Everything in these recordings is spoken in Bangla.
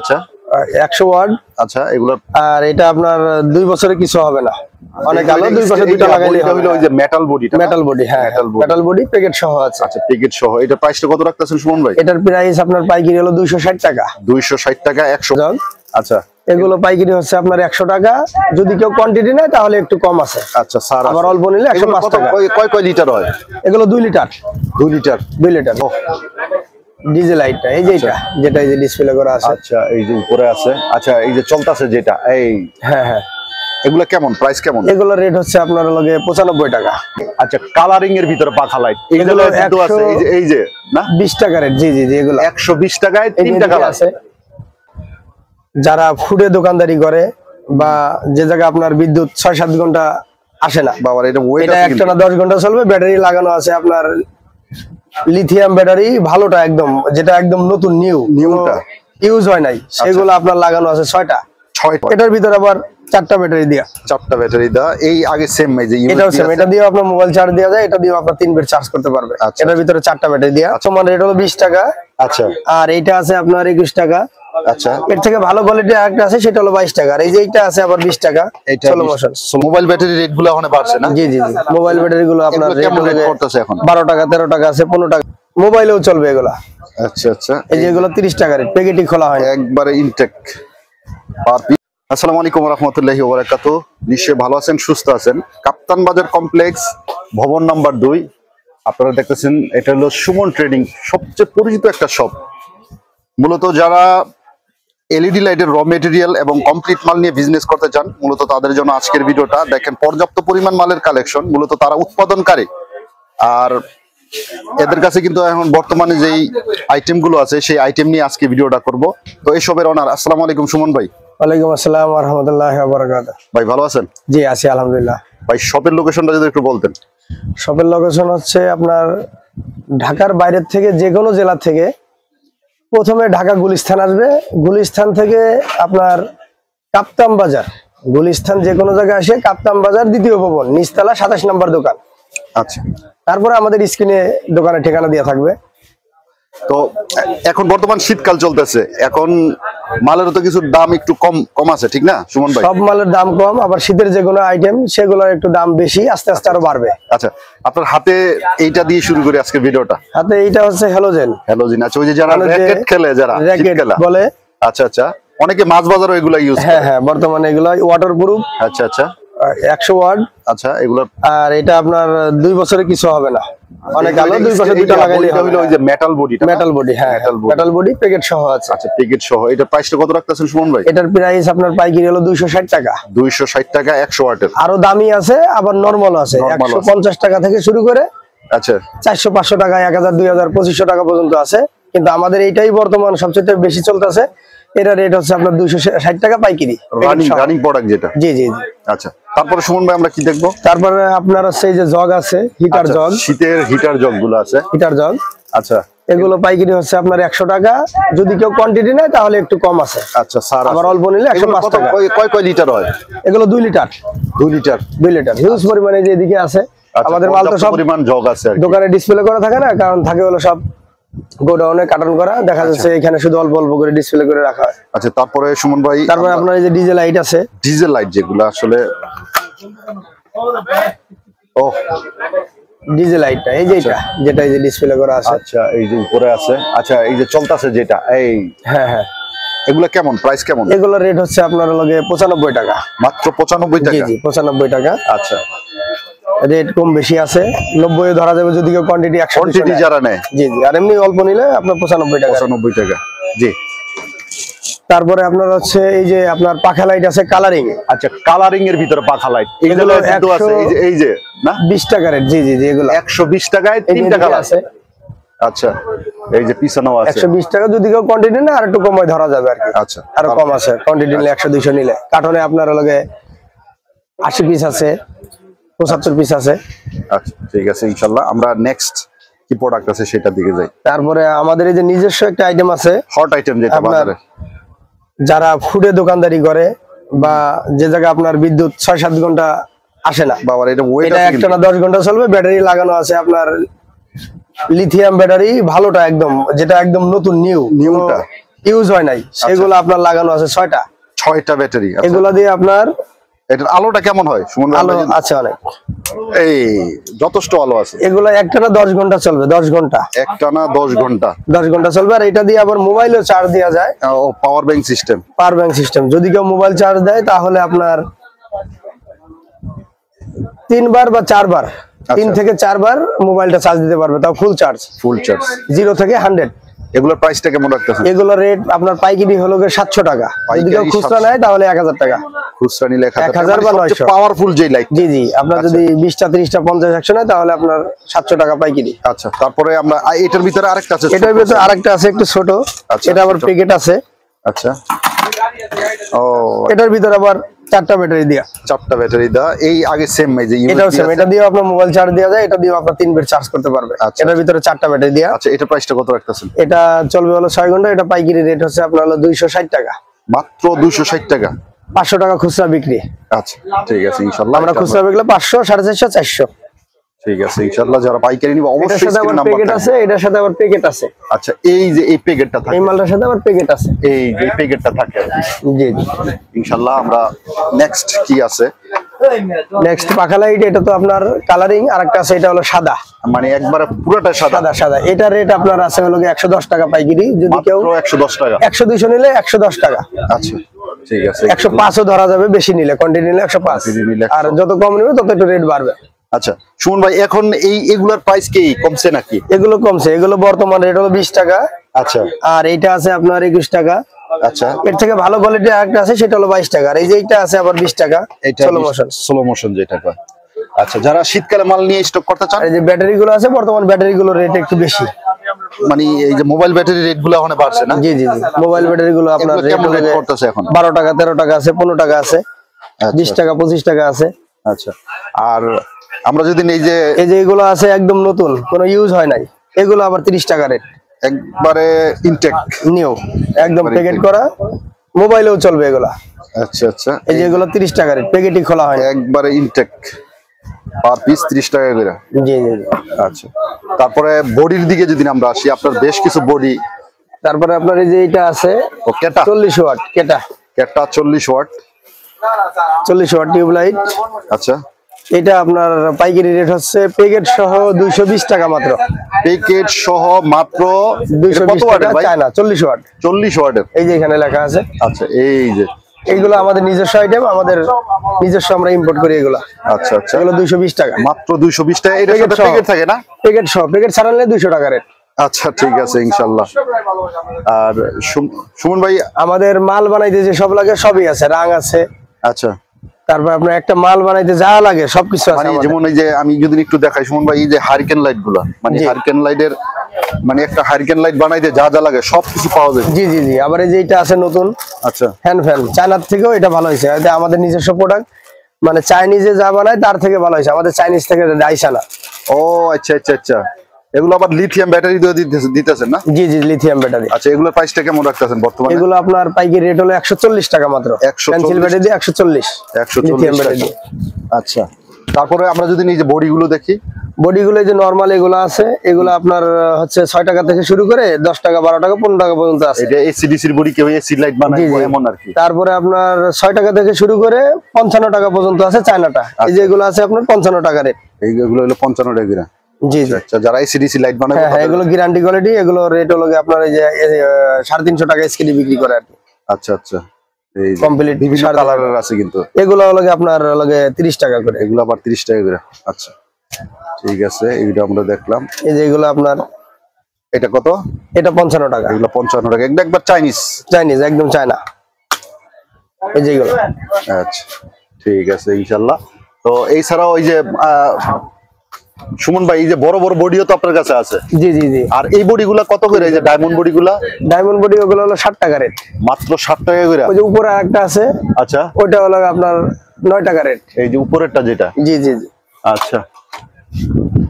আচ্ছা আচ্ছা 100 ওয়াট। আচ্ছা এগুলো আর এটা আপনার 2 বছরে কিছু হবে না, অনেক আলো 2 বছর দুটো লাগাইলে হলো ওই যে মেটাল বডিটা। মেটাল বডি, হ্যাঁ মেটাল বডি প্যাকেট সহ আছে। আচ্ছা প্যাকেট সহ। এটা প্রাইসটা কত রাখতেছেন সুমন ভাই? এটার প্রাইস আপনার পাইকারি হলো 260 টাকা। 260 টাকা 100 জগ। আচ্ছা এগুলো পাইকারি হচ্ছে আপনার 100 টাকা, যদি কেউ কোয়ান্টিটি নেয় তাহলে একটু কম আছে। আচ্ছা স্যার, আবার অল্প নিলে 105 টাকা। কয় লিটার হয় এগুলো 2 লিটার। 2 লিটার। 2 লিটার ডিজেল লাইটটা, এই যে যেটা এই যে ডিসপ্লে করা আছে। আচ্ছা এই যে উপরে আছে। আচ্ছা এই যে চলতেছে যেটা, এই হ্যাঁ হ্যাঁ এগুলা কেমন প্রাইস কেমন? এগুলো রেট হচ্ছে আপনার লগে 95 টাকা। আচ্ছা কালারিং এর ভিতরে পাখা লাইট এগুলো কিন্তু আছে এই যে না 20 টাকা রেট। জি জি জি এগুলো 120 টাকায় 3টা কালার আছে। যারা ফুডে দোকানদারি করে বা যে জায়গা আপনার বিদ্যুৎ 6-7 ঘন্টা আসে না, বাবার এটা ওয়েট এটা একটানা 10 ঘন্টা চলবে। ব্যাটারি লাগানো আছে আপনার লিথিয়াম ব্যাটারি, ভালোটা একদম, যেটা একদম নতুন নিউটা ইউজ হয় নাই, সেগুলো আপনার লাগানো আছে 6টা। এটার ভিতরে আবার 4টা ব্যাটারি দেয়া। 4টা ব্যাটারি দেয়া। এই আগে সেম এই যে এটাও সেম, এটা দিয়ে আপনার মোবাইল চার্জ দেওয়া যায়, এটা দিয়ে আপনার 3 বের চার্জ করতে পারবে। এটার ভিতরে 4টা ব্যাটারি দেয়া। তোমার রেট হলো 20 টাকা। আচ্ছা আর এইটা আছে আপনার 21 টাকা। আচ্ছা এর থেকে ভালো কোয়ালিটির আরেকটা আছে, সেটা হলো 22 টাকা। আর এই যে এইটা আছে আবার 20 টাকা। এটা চলো মোশন মোবাইল ব্যাটারি রেট গুলো এখন বাড়ছে না? জি জি জি মোবাইল ব্যাটারি গুলো আপনার কেমন রেট করতেছে এখন? 12 টাকা 13 টাকা আছে, 15 টাকা। মোবাইলেও চলবে এগুলা। আচ্ছা আচ্ছা এই যে এগুলো 30 টাকা রেট, প্যাকেটই খোলা হয় একবারে ইনটেক পার পিস। আসসালামু আলাইকুম ওয়া রাহমাতুল্লাহি ওয়া বারাকাতুহু। নিশ্চয়ই ভালো আছেন, সুস্থ আছেন। কাপ্তান বাজার কমপ্লেক্স ভবন নাম্বার 2 আপনারা দেখতেছেন। এটা হলো সুমন ট্রেডিং, সবচেয়ে পরিচিত একটা শপ। মূলত যারা এলইডি লাইটের র মেটেরিয়াল এবং কমপ্লিট মাল নিয়ে বিজনেস করতে চান, মূলত তাদের জন্য আজকের ভিডিওটা। দেখেন পর্যাপ্ত পরিমাণ মালের কালেকশন, মূলত তারা উৎপাদনকারী। আর এদের কাছে কিন্তু এখন বর্তমানে যেই আইটেম গুলো আছে সেই আইটেম নিয়ে আজকে ভিডিওটা করব। তো এই সবের অনার। আসসালামু আলাইকুম সুমন ভাই। ওয়ালাইকুম আসসালাম ওয়া রাহমাতুল্লাহি ওয়া বারাকাতুহু। ভাই ভালো আছেন? জি আছি আলহামদুলিল্লাহ। ভাই শপের লোকেশনটা যদি একটু বলতেন। শপের লোকেশন হচ্ছে আপনার ঢাকার বাইরের থেকে যে কোনো জেলা থেকে প্রথমে ঢাকা গুলিস্তান আসবে, গুলিস্তান থেকে আপনার কাপ্তান বাজার, গুলিস্তান যে কোনো জায়গায় আসে কাপ্তান বাজার দ্বিতীয় ভবন নিচতলা 27 নম্বর দোকান। আচ্ছা তারপরে আমাদের স্ক্রিনে দোকানের ঠিকানা দেওয়া থাকবে। তো এখন বর্তমান শীতকাল চলতেছে, এখন মালের তো কিছু দাম একটু কম আছে ঠিক না সুমন ভাই? সব মালের দাম কম, আবার শীতের যে কোনো আইটেম সেগুলোর একটু দাম বেশি, আস্তে আস্তে আরো বাড়বে। আচ্ছা আপনার হাতে এইটা দিয়ে শুরু করি আজকে ভিডিওটা। হাতে এইটা হচ্ছে হ্যালোজেন। হ্যালোজেন। আচ্ছা ওই যে যারা র‍্যাকেট খেলে, যারা র‍্যাকেট বলে, আচ্ছা আচ্ছা অনেকে মাছ বাজারও এগুলা ইউজ করে। হ্যাঁ হ্যাঁ বর্তমানে এগুলো ওয়াটারপ্রুফ। আচ্ছা আচ্ছা 100 ওয়াট। আচ্ছা এগুলো আর এটা আপনার 2 বছরে কিছু হবে না, অনেক আলো 2 বছর দুটো লাগাইলে হবে। হলো ওই যে মেটাল বডিটা। মেটাল বডি, হ্যাঁ মেটাল বডি প্যাকেট সহ আছে। আচ্ছা প্যাকেট সহ। এটা প্রাইসটা কত রাখতেছেন সুমন ভাই? এটার প্রাইস আপনার পাইকারি হলো 260 টাকা। 260 টাকা 100 ওয়াটের। আরো দামি আছে, আবার নরমাল আছে। 150 টাকা থেকে শুরু করে আচ্ছা 400-500 টাকা, 1000, 2000, 2500 টাকা পর্যন্ত আছে। কিন্তু আমাদের এইটাই বর্তমান সবচেয়ে বেশি চলতেছে। এটা রেট হচ্ছে আপনার 260 টাকা পাইকারি, রানিং প্রোডাক্ট যেটা। জি জি জি। আচ্ছা তারপরে সুমন ভাই আমরা কি দেখবো? তারপরে আপনার হচ্ছে এই যে জগ আছে, হিটার জগ, শীতের হিটার জগ গুলো আছে। হিটার জগ আচ্ছা এগুলো পাইকারি হচ্ছে আপনার 100 টাকা, যদি কেউ কোয়ান্টিটি নেয় তাহলে একটু কম আছে। আচ্ছা স্যার, আবার অল্প নিলে 105 টাকা। কয় লিটার হয় এগুলো 2 লিটার। 2 লিটার। 2 লিটার হিউজ পরিমাণে যে এদিকে আছে। আমাদের মাল তো সব পরিমাণ জগ আছে দোকানে ডিসপ্লে করা থাকে না, কারণ থাকে হলো সব গোডাউনে কার্টন করা, দেখা যাচ্ছে এখানে শুধু অল্প অল্প করে ডিসপ্লে করে রাখা হয়। আচ্ছা তারপরে সুমন ভাই, তারপরে আপনার এই যে ডিজেল লাইট আছে, ডিজেল লাইট যেগুলো আসলে ও ডিজেল লাইটটা এই যে এটা, যেটা এই যে ডিসপ্লে করা আছে। আচ্ছা এই যে উপরে আছে। আচ্ছা এই যে চলতেছে যেটা, এই হ্যাঁ হ্যাঁ এগুলো কেমন প্রাইস কেমন? এগুলোর রেট হচ্ছে আপনার লগে 95 টাকা। মাত্র 95 টাকা? জি জি 95 টাকা। আচ্ছা রেট কম বেশি আছে, 90 এ ধরা যাবে যদি কেউ কোয়ান্টিটি 100 কোয়ান্টিটি যারা নেয়। জি জি। আর এমনি অল্প নিলে আপনার 95 টাকা। 95 টাকা। জি। তারপরে আপনার হচ্ছে এই যে আপনার পাখা লাইট আছে কালারিং। আচ্ছা কালারিং এর ভিতরে পাখা লাইট এগুলো কিন্তু আছে এই যে না 20 টাকা রেট। জি জি জি এগুলো 120 টাকায় 3টা কালার আছে। আচ্ছা এই যে পিছনেও আছে 120 টাকা, যদি কেউ কোয়ান্টিটি না আর একটু কমায় ধরা যাবে আর কি। আচ্ছা আরো কম আছে, কোয়ান্টিটি নিলে 100-200 নিলে। কার্টনে আপনার লগে 80 পিস আছে, 75 পিস আছে। আচ্ছা ঠিক আছে, ইনশাআল্লাহ আমরা নেক্সট কি প্রোডাক্ট আছে সেটা দিকে যাই। তারপরে আমাদের এই যে নিজস্ব একটা আইটেম আছে, হট আইটেম যেটা বাজারে যারা ফুডে দোকানদারি করে বা যে জায়গা আপনার বিদ্যুৎ 6-7 ঘন্টা আসে না, বাবার এটা ওয়েট আছে, একটানা 10 ঘন্টা চলবে। ব্যাটারি লাগানো আছে আপনার লিথিয়াম ব্যাটারি, ভালোটা একদম, যেটা একদম নতুন নিউটা ইউজ হয় নাই, সেগুলো আপনার লাগানো আছে 6টা। 6টা ব্যাটারি। এগুলো দিয়ে আপনার এটার আলোটা কেমন হয় সুমন ভাই? আলো আছে অনেক, এই যথেষ্ট আলো আছে। এগুলো একটানা 10 ঘন্টা চলবে, 10 ঘন্টা, একটানা 10 ঘন্টা 10 ঘন্টা চলবে। আর এটা দিয়ে আবার মোবাইলও চার্জ দেওয়া যায়, ও power bank system. Power bank system. যদি কেউ মোবাইল চার্জ দেয় তাহলে আপনার 3 বার বা 4 বার, 3 থেকে 4 বার মোবাইলটা চার্জ দিতে পারবে, তাও ফুল চার্জ, ফুল চার্জ 0 থেকে 100। এগুলোর প্রাইসটা কেমন রাখতেছেন? এগুলো রেট আপনার পাইকারি হলো 700 টাকা, যদি কেউ খুচরা নেয় তাহলে 1000 টাকা। খুচরা নিলে 1000 বা 900। পাওয়ারফুল যে লাইট। জি জি, আপনার যদি 20টা 30টা 50 100 নেয় তাহলে আপনার 700 টাকা পাইকারি। আচ্ছা, তারপরে আমরা এটার ভিতরে আরেকটা আছে। এটার ভিতরে আরেকটা আছে একটু ছোট, এটা আবার প্যাকেট আছে। আচ্ছা, ও এটার ভিতরে আবার 4টা ব্যাটারি দেয়া। 4টা ব্যাটারি দা। এই আগে সেম এই যে এটাও সেম, এটা দিয়ে আপনার মোবাইল চার্জ দেওয়া যায়, এটা দিয়ে আপনার 3 বার চার্জ করতে পারবে। এটার ভিতরে 4টা ব্যাটারি দেয়া। আচ্ছা, এটা প্রাইসটা কত রাখতেছেন? এটা চলবে হলো 6 ঘন্টা। এটা পাইকারি রেট হচ্ছে আপনার হলো 260 টাকা। মাত্র 260 টাকা, 500 টাকা খুচরা বিক্রি। আচ্ছা ঠিক আছে, ইনশাআল্লাহ আমরা খুচরা বিক্রি 500, 450, 400। ঠিক আছে, ইনশাআল্লাহ যারা পাইকারি নিবে এটার অবশ্যই সাথে আবার স্ক্রিন নাম্বার প্যাকেট আছে, এটার সাথে আবার প্যাকেট আছে। আচ্ছা, এই যে এই প্যাকেটটা থাকে, এই মালটার সাথে আবার প্যাকেট আছে। এই যে প্যাকেটটা থাকে জি জি। ইনশাআল্লাহ। আমরা নেক্সট কি আছে? নেক্সট পাখা লাইট, এটা তো আপনার কালারিং। আরেকটা আছে, এটা হলো সাদা, মানে একবারে পুরোটা সাদা। সাদা সাদা। এটা রেট আপনার আছে হলো 110 টাকা পাইকারি, যদি কেউ মাত্র 110 টাকা। 100 200 নিলে 110 টাকা। আচ্ছা ঠিক আছে, 105 ও ধরা যাবে, বেশি নিলে, কোয়ান্টিটি নিলে 105। Quantity নিলে 105 আর যত কম নিবে তত একটু রেট বাড়বে। আচ্ছা সুমন ভাই, এখন এগুলার প্রাইস কি কমছে নাকি? এগুলো কমছে, এগুলো বর্তমান রেট হলো 20 টাকা। আচ্ছা, আর এইটা আছে আপনার 21 টাকা। আচ্ছা, এর থেকে ভালো কোয়ালিটির আরেকটা আছে, সেটা হলো 22 টাকা। আর এই যে এইটা আছে আবার 20 টাকা, এটা স্লো মোশন। স্লো মোশন যেটা কয়। আচ্ছা, যারা শীতকালে মাল নিয়ে স্টক করতে চান, আর এই যে ব্যাটারি গুলো আছে, বর্তমান ব্যাটারি গুলো রেট একটু বেশি। মানে এই যে মোবাইল ব্যাটারি রেট গুলো এখন বাড়ছে না? জি জি জি, মোবাইল ব্যাটারি গুলো আপনার এগুলো কেমন রেট করতেছে এখন? 12 টাকা, 13 টাকা আছে, 15 টাকা আছে, 20 টাকা, 25 টাকা আছে। আচ্ছা, আর আমরা যদি এই যে এগুলো আছে একদম নতুন, কোনো ইউজ হয় নাই, এগুলো আবার 30 টাকা রেট, একবারে ইনটেক নিউ, একদম প্যাকেট করা, মোবাইলেও চলবে এগুলা। আচ্ছা আচ্ছা, এই যে এগুলো 30 টাকা রেট, প্যাকেটই খোলা হয় না। একবারে ইনটেক, পার পিস 30 টাকা করে। জি জি জি। আচ্ছা, তারপরে বডির দিকে যদি আমরা আসি, আপনার বেশ কিছু বডি। তারপরে আপনার এই যে এইটা আছে, ও কেটা 40 ওয়াট কেটা, কেটা 40 ওয়াট, 40 ওয়াট টিউবলাইট। আচ্ছা, এটা আপনার পাইকারি রেট হচ্ছে প্যাকেট সহ 220 টাকা মাত্র। প্যাকেট সহ মাত্র 220 কত ওয়াটের টাকা, ভাই? China 40 watt. 40 ওয়াটের। এই যে এখানে লেখা আছে। আচ্ছা, এই যে এইগুলো আমাদের নিজস্ব আইটেম, আমাদের নিজস্ব, আমরা ইম্পোর্ট করি এগুলো। আচ্ছা আচ্ছা, এগুলো 220 টাকা মাত্র 220 টাকা। এটার সাথে প্যাকেট সহ। প্যাকেট থাকে না? প্যাকেট সহ, প্যাকেট ছাড়া নিলে 200 টাকা রেট। আচ্ছা ঠিক আছে, ইনশাআল্লাহ। আর সুমন ভাই, আমাদের মাল বানাইতে যে সব লাগে সবই আছে, রাং আছে, আচ্ছা, তারপর আপনার একটা মাল বানাইতে যা লাগে সবকিছু আছে মানে আমাদের। যেমন এই যে আমি যদি একটু দেখাই সুমন ভাই, এই যে হারিকেন লাইট গুলা, মানে জি। হারিকেন লাইটের, মানে একটা হারিকেন লাইট বানাইতে যা যা লাগে সবকিছু পাওয়া যায়। জি জি জি। আবার এই যে এটা আছে নতুন আচ্ছা, হ্যান্ড ফ্যান, চায়নার থেকেও এটা ভালো হয়েছে। এটা আমাদের নিজস্ব প্রোডাক্ট, মানে চাইনিজে যা বানায় তার থেকে ভালো হয়েছে, আমাদের চাইনিজ থেকে আইসা না। ও আচ্ছা আচ্ছা আচ্ছা, এগুলো আবার লিথিয়াম ব্যাটারি দিয়ে দিতেছেন না? জি জি, লিথিয়াম ব্যাটারি। আচ্ছা, এগুলোর প্রাইসটা কেমন রাখতেছেন বর্তমানে? এগুলো আপনার পাইকারি রেট হলো 140 টাকা মাত্র, 140 পেন্সিল ব্যাটারি দিয়ে 140, 140 লিথিয়াম ব্যাটারি টাকা। দিয়ে। আচ্ছা, তারপরে আমরা যদি এই যে বডি গুলো দেখি, বডিগুলো যে নরমাল এগুলো আছে, এগুলো আপনার হচ্ছে 6 টাকা থেকে শুরু করে 10 টাকা, 12 টাকা, 15 টাকা পর্যন্ত আছে। এটা এসিডিসির বডি, কেউ এসি লাইট বানায় জি, জি। এমন আর কি। তারপরে আপনার 6 টাকা থেকে শুরু করে 55 টাকা পর্যন্ত আছে চায়নাটা। এই যে এগুলো আছে আপনার 55 টাকা রেট। এইগুলো হলো 55 টাকা করে। জি জি। আচ্ছা, যারা এসিডিসি লাইট বানায় হ্যাঁ হ্যাঁ, এগুলো গ্যারান্টি কোয়ালিটি, এগুলো রেট হলো গিয়ে আপনার এই যে 350 টাকা এসকেডি বিক্রি করে আর কি। আচ্ছা আচ্ছা, এই যে কমপ্লিট বিভিন্ন কালারের আছে কিন্তু। এগুলো হলো গিয়ে আপনার হলো গিয়ে 30 টাকা করে। এগুলো আবার 30 টাকা করে। আচ্ছা ঠিক আছে, এইটা আমরা দেখলাম। এই যে এগুলো আপনার, এটা কত? এটা 55 টাকা। এগুলো 55 টাকা, একবার চাইনিজ। চাইনিজ, একদম চায়না। এই যে এগুলো। আচ্ছা ঠিক আছে, ইনশাআল্লাহ। তো এই ছাড়াও ওই যে সুমন ভাই, এই যে বড় বড় বডিও তো আপনার কাছে আছে। জি জি জি। আর এই বডিগুলা কত করে? এই যে ডায়মন্ড বডিগুলা? ডায়মন্ড বডি ওগুলো হলো 60 টাকা রেট। মাত্র 60 টাকা করে। ওই যে উপরে আরেকটা আছে, আচ্ছা, ওইটা হলো আপনার 9 টাকা রেট। এই যে উপরেরটা যেটা? জি জি জি। আচ্ছা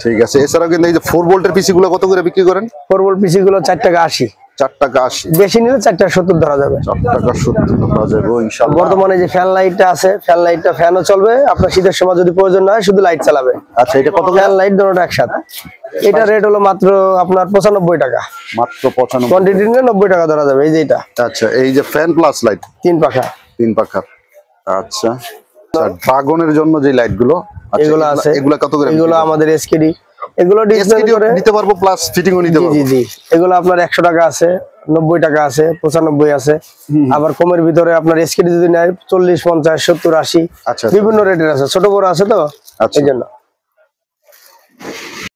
ঠিক আছে। এছাড়াও কিন্তু এই যে 4 ভোল্টের পিসি গুলো কত করে বিক্রি করেন? 4 ভোল্ট পিসি গুলো 4 টাকা 80। 4 টাকা 80, বেশি নিলে 4 টাকা 70 ধরা যাবে। 4 টাকা 70 ধরা যাবে ইনশাআল্লাহ। বর্তমানে যে ফ্যান লাইটটা আছে, ফ্যান লাইটটা ফ্যানও চলবে, আপনার শীতের সময় যদি প্রয়োজন না হয় শুধু লাইট চালাবে। আচ্ছা, এটা কত? ফ্যান লাইট দুটোটা একসাথে। এটা রেট হলো মাত্র আপনার 95 টাকা। মাত্র 95। কোয়ান্টিটি নিলে 90 টাকা ধরা যাবে। এই যে এটা আচ্ছা, এই যে ফ্যান প্লাস লাইট 3 পাখা, 3 পাখার। আচ্ছা, ড্রাগনের জন্য যে লাইট গুলো এগুলো আছে, এগুলো কত করে? এগুলো আমাদের এসকেডি, এগুলো ডিসপ্লে করে নিতে পারবো, প্লাস ফিটিংও নিতে পারবো। জি জি, এগুলো আপনার 100 টাকা আছে, 90 টাকা আছে, 95 আছে। আবার কমের ভিতরে আপনার এসকেডি যদি নেয় 40, 50, 70, 80 আচ্ছা, বিভিন্ন রেটের আছে, ছোট বড় আছে তো আচ্ছা। এই জন্য।